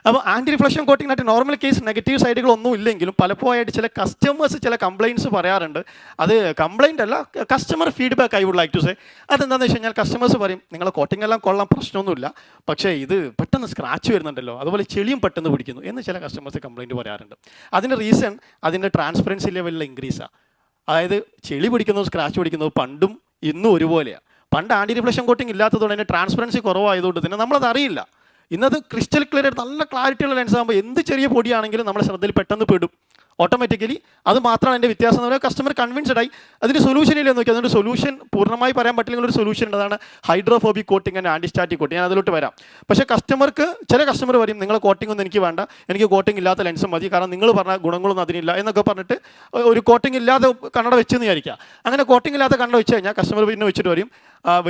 അപ്പോൾ anti reflection കോട്ടിങ്ങിനായിട്ട് normal case negative സൈഡുകളൊന്നും ഇല്ലെങ്കിലും പലപ്പോഴായിട്ട് ചില കസ്റ്റമേഴ്സ് ചില കംപ്ലയിൻറ്റ്സ് പറയാറുണ്ട്. അത് കംപ്ലയിൻ്റ് അല്ല, customer feedback I would like to say. അതെന്താണെന്ന് വെച്ച് കഴിഞ്ഞാൽ കസ്റ്റമേഴ്സ് പറയും നിങ്ങളെ കോട്ടിംഗ് എല്ലാം കൊള്ളാൻ പ്രശ്നമൊന്നുമില്ല, പക്ഷേ ഇത് പെട്ടെന്ന് സ്ക്രാച്ച് വരുന്നുണ്ടല്ലോ, അതുപോലെ ചെളിയും പെട്ടെന്ന് പിടിക്കുന്നു എന്ന് ചില കസ്റ്റമേഴ്സ് കംപ്ലയിൻറ്റ് പറയാറുണ്ട്. അതിൻ്റെ റീസൺ അതിൻ്റെ ട്രാൻസ്പെറൻസി ലെവലിലെ ഇൻക്രീസാണ്. അതായത് ചെളി പിടിക്കുന്നതും സ്ക്രാച്ച് പിടിക്കുന്നതും പണ്ടും ഇന്നും ഒരുപോലെയാണ്. പണ്ട് ആൻറ്റി റിഫ്ലക്ഷൻ കോട്ടിംഗ് ഇല്ലാത്തതുകൊണ്ട് തന്നെ ട്രാൻസ്പെറൻസി കുറവായതുകൊണ്ട് തന്നെ നമ്മളത് അറിയില്ല. ഇന്നത് ക്രിസ്റ്റൽ ക്ലിയർ ആയിട്ട് നല്ല ക്ലാരിറ്റിയുള്ള ലെൻസ് ആകുമ്പോൾ എന്ത് ചെറിയ പൊടിയാണെങ്കിലും നമ്മുടെ ശ്രദ്ധയിൽ പെട്ടെന്ന് പെടും ഓട്ടോമാറ്റിക്കലി. അത് മാത്രമാണ് എൻ്റെ വ്യത്യാസം എന്ന് പറയുന്നത്. കസ്റ്റമർ കൺവിൻസ്ഡ് ആയി. അതിന് സൊല്യൂഷൻ ഇല്ല നോക്കി. അതുകൊണ്ട് സൊല്യൂഷൻ പൂർണ്ണമായി പറയാൻ പറ്റില്ലെങ്കിൽ ഒരു സൊല്യൂഷൻ ഉണ്ട്, അതാണ് ഹൈഡ്രോഫോബിക് കോട്ടിംഗ് ആൻഡ് ആൻറ്റിസ്റ്റാറ്റിക് കോട്ടിംഗ്. ഞാൻ അതിലോട്ട് വരാം. പക്ഷേ ചില കസ്റ്റമർ പറയും നിങ്ങൾ കോട്ടിംഗ് ഒന്നും എനിക്ക് വേണ്ട, എനിക്ക് കോട്ടിംഗ് ഇല്ലാത്ത ലെൻസ് മതി, കാരണം നിങ്ങൾ പറഞ്ഞ ഗുണങ്ങളൊന്നും അതിനില്ല എന്നൊക്കെ പറഞ്ഞിട്ട് ഒരു കോട്ടിംഗ് ഇല്ലാതെ കണ്ണട വെച്ചെന്ന് വിചാരിക്കുക. അങ്ങനെ കോട്ടിംഗ് ഇല്ലാത്ത കണ്ണട വെച്ച് കഴിഞ്ഞാൽ കസ്റ്റമർ പിന്നെ വെച്ചിട്ട് പറയും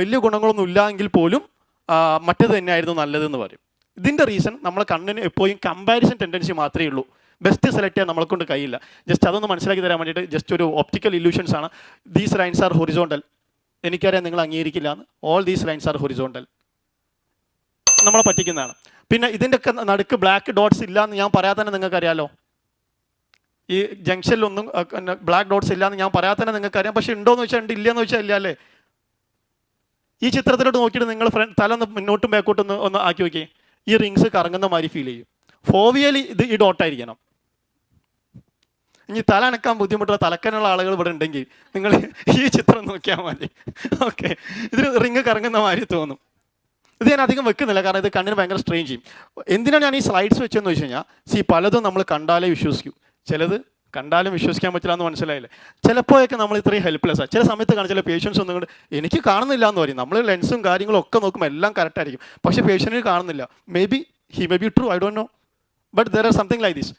വലിയ ഗുണങ്ങളൊന്നും ഇല്ല എങ്കിൽ പോലും മറ്റേത് തന്നെയായിരുന്നു നല്ലതെന്ന് പറയും. ഇതിൻ്റെ റീസൺ നമ്മളെ കണ്ണിന് എപ്പോഴും കമ്പാരിസൺ ടെൻഡൻസി മാത്രമേ ഉള്ളൂ. ബെസ്റ്റ് സെലക്ട് ചെയ്യാൻ നമ്മളെ കൊണ്ട് കഴിയില്ല. ജസ്റ്റ് അതൊന്ന് മനസ്സിലാക്കി തരാൻ വേണ്ടിയിട്ട് ജസ്റ്റ് ഒരു ഒപ്റ്റിക്കൽ ഇല്യൂഷൻസ് ആണ്. These lines are horizontal. എനിക്കറിയാം നിങ്ങൾ അംഗീകരിക്കില്ല എന്ന്. All these lines are horizontal. നമ്മളെ പറ്റിക്കുന്നതാണ്. പിന്നെ ഇതിൻ്റെ ഒക്കെ നടുക്ക് ബ്ലാക്ക് ഡോട്ട്സ് ഇല്ല എന്ന് ഞാൻ പറയാതെ തന്നെ നിങ്ങൾക്കറിയാലോ. ഈ ജംഗ്ഷനിലൊന്നും ബ്ലാക്ക് ഡോട്ട്സ് ഇല്ല എന്ന് ഞാൻ പറയാതെ തന്നെ നിങ്ങൾക്കറിയാം. പക്ഷേ ഉണ്ടോയെന്ന് വെച്ചാൽ ഉണ്ട്, ഇല്ലയെന്ന് വെച്ചാൽ ഇല്ല അല്ലേ. ഈ ചിത്രത്തിലോട്ട് നോക്കിയിട്ട് നിങ്ങൾ തല ഒന്ന് മുന്നോട്ടും ബാക്കോട്ടും ഒന്ന് ആക്കി നോക്കിയേ. ഈ റിങ്സ് കറങ്ങുന്ന മാതിരി ഫീൽ ചെയ്യും. ഫോവിയലി ഈ ഡോട്ടായിരിക്കണം. ഇനി തല അനക്കാൻ ബുദ്ധിമുട്ടുള്ള തലക്കനുള്ള ആളുകൾ ഇവിടെ ഉണ്ടെങ്കിൽ നിങ്ങൾ ഈ ചിത്രം നോക്കിയാൽ മതി. ഓക്കെ, ഇതിന് റിങ് കറങ്ങുന്ന മാതിരി തോന്നും. ഇത് ഞാൻ അധികം വെക്കുന്നില്ല, കാരണം ഇത് കണ്ണിന് ഭയങ്കര സ്ട്രെയിൻ ചെയ്യും. എന്തിനാണ് ഞാൻ ഈ സ്ലൈഡ്സ് വെച്ചതെന്ന് വെച്ച് കഴിഞ്ഞാൽ പലതും നമ്മൾ കണ്ടാലേ വിശ്വസിക്കൂ, ചിലത് കണ്ടാലും വിശ്വസിക്കാൻ പറ്റില്ല എന്ന് മനസ്സിലായില്ലേ. ചിലപ്പോഴൊക്കെ നമ്മൾ ഇത്രയും ഹെൽപ്ലെസ്സാണ്. ചില സമയത്ത് കാണാൻ ചില പേഷ്യൻസ് ഒന്നും കൊണ്ട് എനിക്ക് കാണുന്നില്ല എന്ന് പറയും. നമ്മൾ ലെൻസും കാര്യങ്ങളും ഒക്കെ നോക്കുമ്പോൾ എല്ലാം കറക്റ്റായിരിക്കും, പക്ഷേ പേഷ്യൻറ്റിന് കാണുന്നില്ല. May be true, I don't know, but there are something like this.